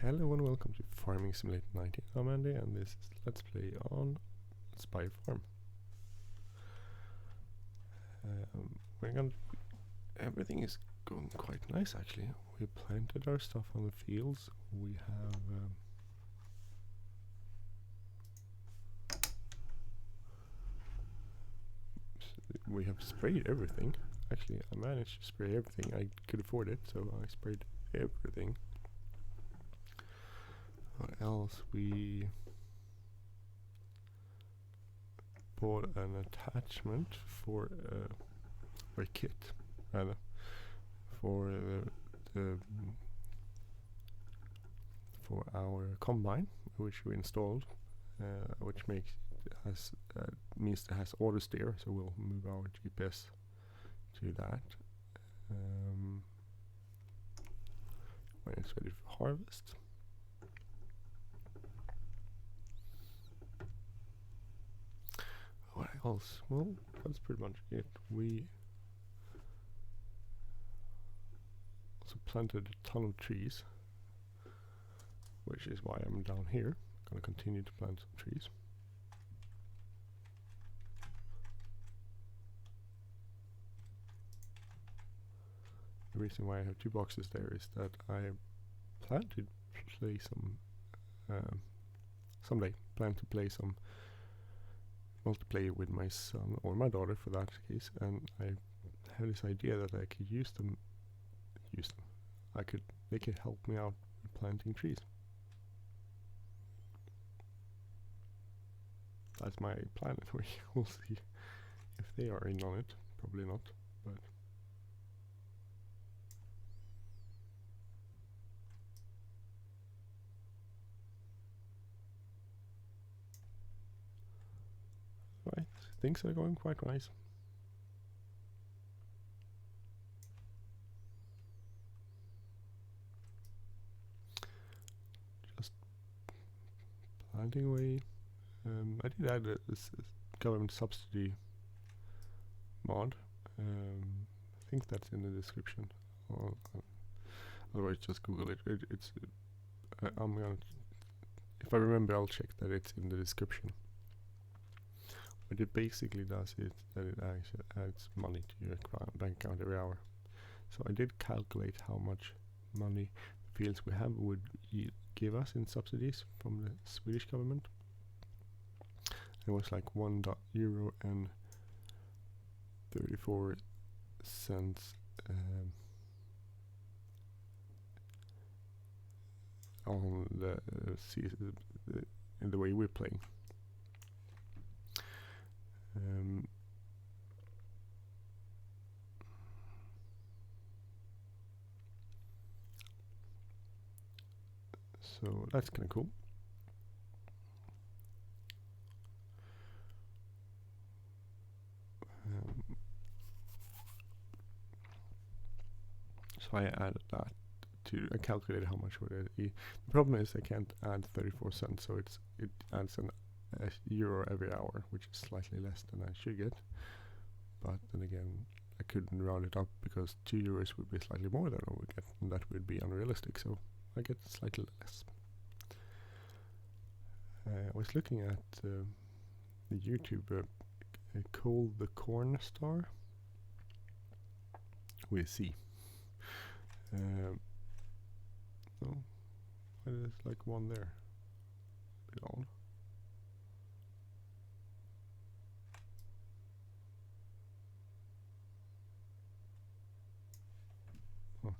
Hello and welcome to Farming Simulator 19. I'm Andy and this is Let's Play on Let's Buy a Farm. Everything is going quite nice actually. We planted our stuff on the fields. We have sprayed everything. Actually, I managed to spray everything. I could afford it, so I sprayed everything. What else? We bought an attachment for a kit, rather, for for our combine, which we installed, which means it has Autosteer, so we'll move our GPS to that when it's ready for harvest. What else? Well, that's pretty much it. We also planted a ton of trees, which is why I'm down here. Gonna continue to plant some trees. The reason why I have two boxes there is that I plan to play some someday plan to play some multiplayer with my son or my daughter for that case, and I have this idea that I could use them. They could help me out with planting trees. That's my plan. We'll see if they are in on it. Probably not, but right, things are going quite nice. Just planting away. I did add this government subsidy mod. I think that's in the description. Otherwise, just Google it. I'm gonna, if I remember, I'll check that it's in the description. What it basically does is that it actually adds money to your bank account every hour. So I did calculate how much money the fields we have would give us in subsidies from the Swedish government. It was like €1.34 on the in the way we're playing. So that's kind of cool. So I added that I calculated how much would it be. The problem is I can't add 34 cents, so it adds a euro every hour, which is slightly less than I should get. But then again, I couldn't round it up because €2 would be slightly more than I would get, and that would be unrealistic, so I get slightly less. I was looking at the YouTuber called the Corn Star with C. Oh, there's like one there. A bit odd. Oh,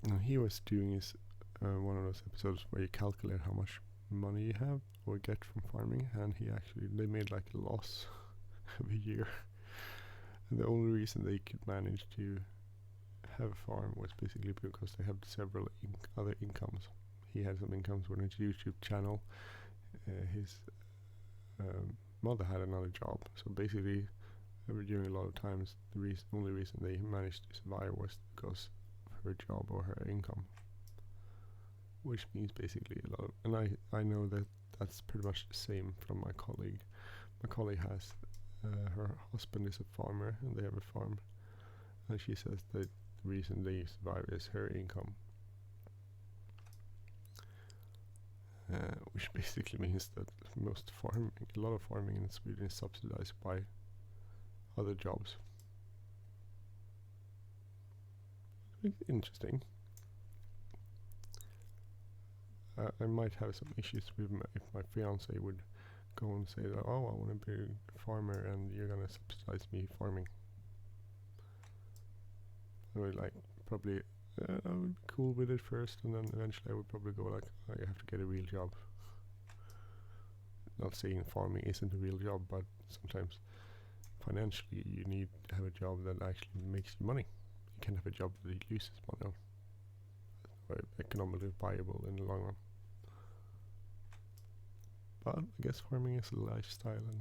now he was doing his one of those episodes where you calculate how much money you have or get from farming, and they made like a loss every year. And the only reason they could manage to have a farm was basically because they have several other incomes. He had some incomes with his YouTube channel. His mother had another job, so basically during a lot of times the only reason they managed to survive was because of her job or her income, which means basically a lot. And I know that that's pretty much the same from my colleague. My colleague has her husband is a farmer and they have a farm, and she says that the reason they survive is her income, which basically means that a lot of farming in Sweden is subsidized by other jobs. Interesting. I might have some issues with if my fiance would go and say that, oh, I want to be a farmer and you're gonna subsidize me farming. I would probably I would be cool with it first, and then eventually I would probably go like, oh, you have to get a real job. Not saying farming isn't a real job, but sometimes financially you need to have a job that actually makes you money. You can't have a job that loses money or economically viable in the long run. But I guess farming is a lifestyle, and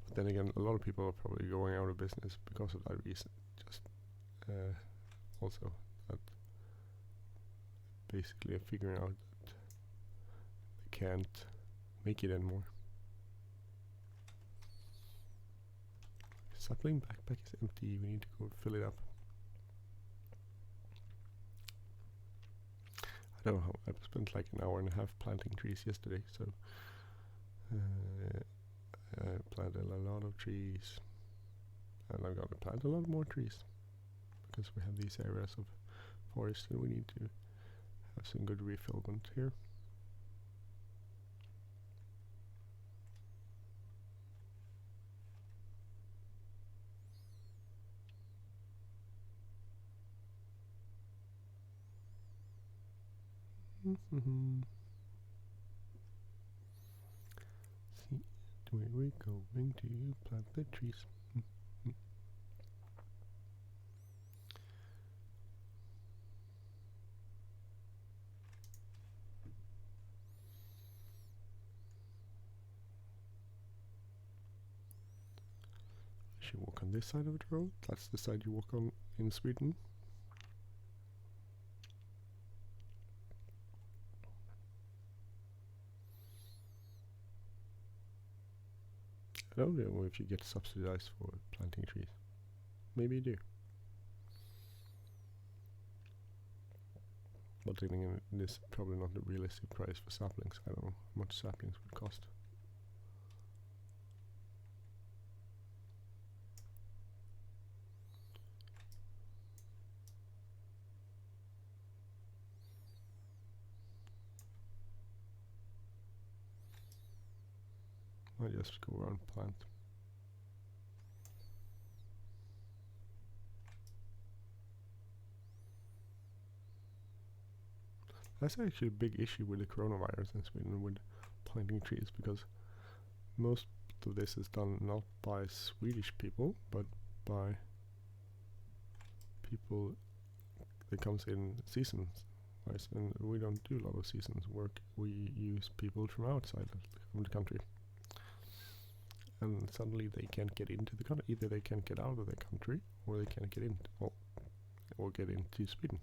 but then again, a lot of people are probably going out of business because of that reason. Just also that basically figuring out that they can't make it anymore. Sapling backpack is empty. We need to go fill it up. I don't know. I spent like an hour and a half planting trees yesterday, so I planted a lot of trees, and I'm gonna plant a lot more trees because we have these areas of forest and we need to have some good refillment here. See, where we're going to plant the trees. You walk on this side of the road. That's the side you walk on in Sweden. I don't know if you get subsidized for planting trees. Maybe you do. But then again, this is probably not the realistic price for saplings. I don't know how much saplings would cost. I just go around plant. That's actually a big issue with the coronavirus in Sweden with planting trees, because most of this is done not by Swedish people, but by people that comes in seasons. Right? And we don't do a lot of seasons work. We use people from outside of the country. And suddenly they can't get into the country. Either they can't get out of the country, or they can't get in, or get into Sweden.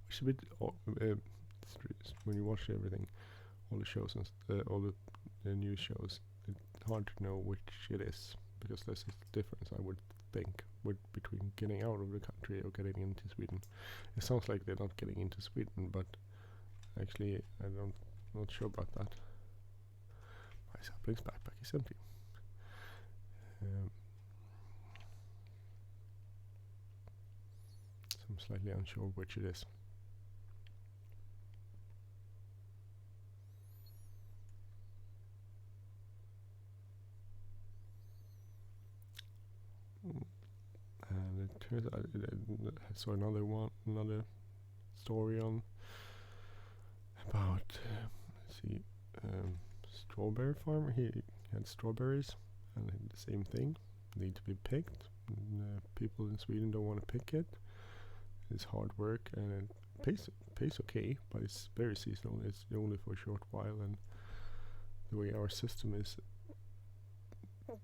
Which is a bit when you watch everything, all the shows and all the news shows, it's hard to know which it is, because there's a difference, I would think, between getting out of the country or getting into Sweden. It sounds like they're not getting into Sweden, but actually I'm not sure about that. My saplings backpack is empty. So I'm slightly unsure which it is. And it turns out I saw another story on about strawberry farmer. He had strawberries, and the same thing, need to be picked. And, people in Sweden don't want to pick it. It's hard work, and it pays okay, but it's very seasonal. It's only for a short while, and the way our system is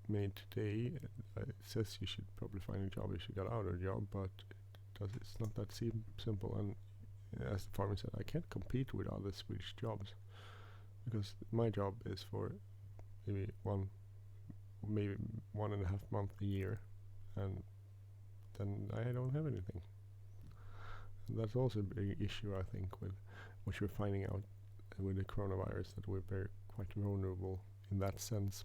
made today, it says you should probably find a job if you got out of a job, but it's not that simple. And as the farmer said, I can't compete with other Swedish jobs, because my job is for maybe 1.5 months a year, and then I don't have anything. And that's also a big issue, I think, with what you're finding out with the coronavirus, that we're quite vulnerable in that sense.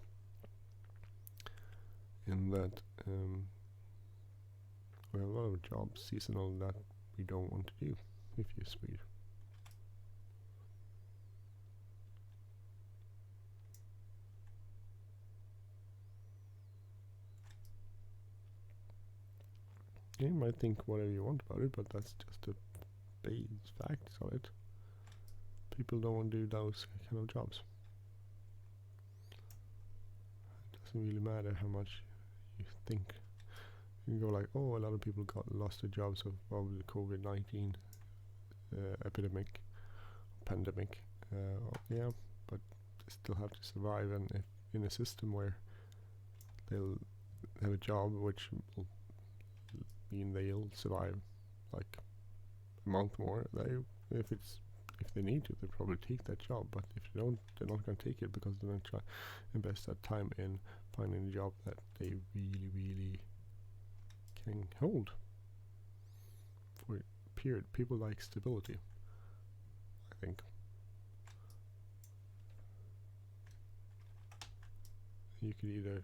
In that we have a lot of jobs, seasonal, that we don't want to do if you speed. You might think whatever you want about it, but that's just the base facts of it. People don't want to do those kind of jobs. It doesn't really matter how much you think. You can go like, oh, a lot of people lost their jobs of the COVID-19 epidemic, pandemic. Yeah, but they still have to survive, and if in a system where they'll have a job which will mean they'll survive like a month more, if they need to, they'll probably take that job. But if they don't, they're not going to take it, because they're going to try invest that time in finding a job that they really can hold for a period. People like stability, I think. You could either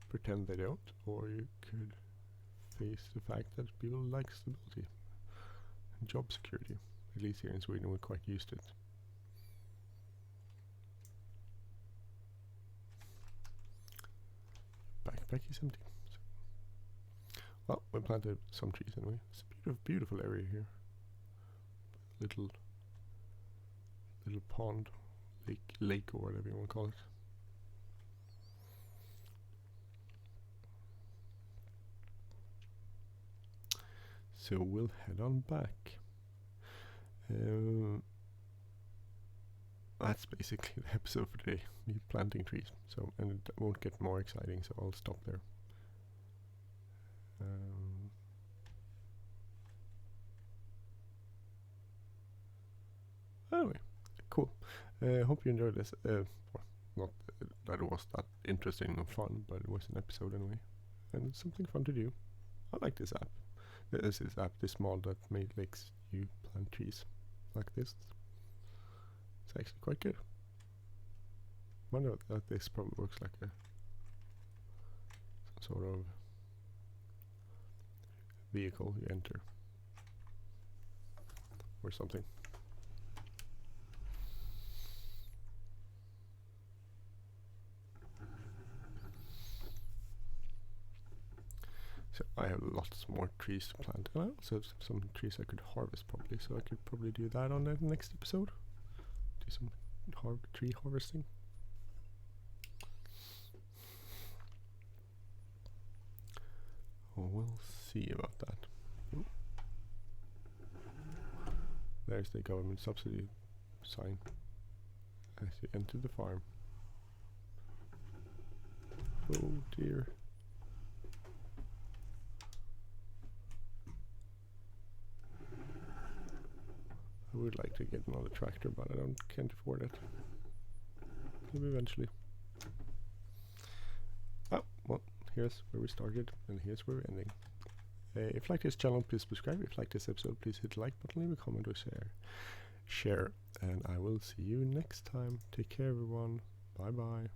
pretend they don't, or you could face the fact that people like stability and job security. At least here in Sweden, we're quite used to it. Backpack is empty. So, well, we planted some trees anyway. It's a beautiful area here. Little pond, lake or whatever you want to call it. So we'll head on back. That's basically the episode for today. Me planting trees. So, and it won't get more exciting, so I'll stop there. Anyway, cool. Hope you enjoyed this. Well, not that it was that interesting or fun, but it was an episode anyway, and it's something fun to do. I like this app. This mod that makes you plant trees like this. It's actually quite good. Wonder that this probably works like some sort of vehicle you enter or something. So I have lots more trees to plant, and I also have some trees I could harvest probably, so I could probably do that on the next episode. Do some tree harvesting. Oh, we'll see about that. Ooh. There's the government subsidy sign as you enter the farm. Oh dear. I would like to get another tractor, but I can't afford it. Maybe eventually. Oh, well, here's where we started, and here's where we're ending. If you like this channel, please subscribe. If you like this episode, please hit the like button, leave a comment or share. And I will see you next time. Take care, everyone. Bye bye.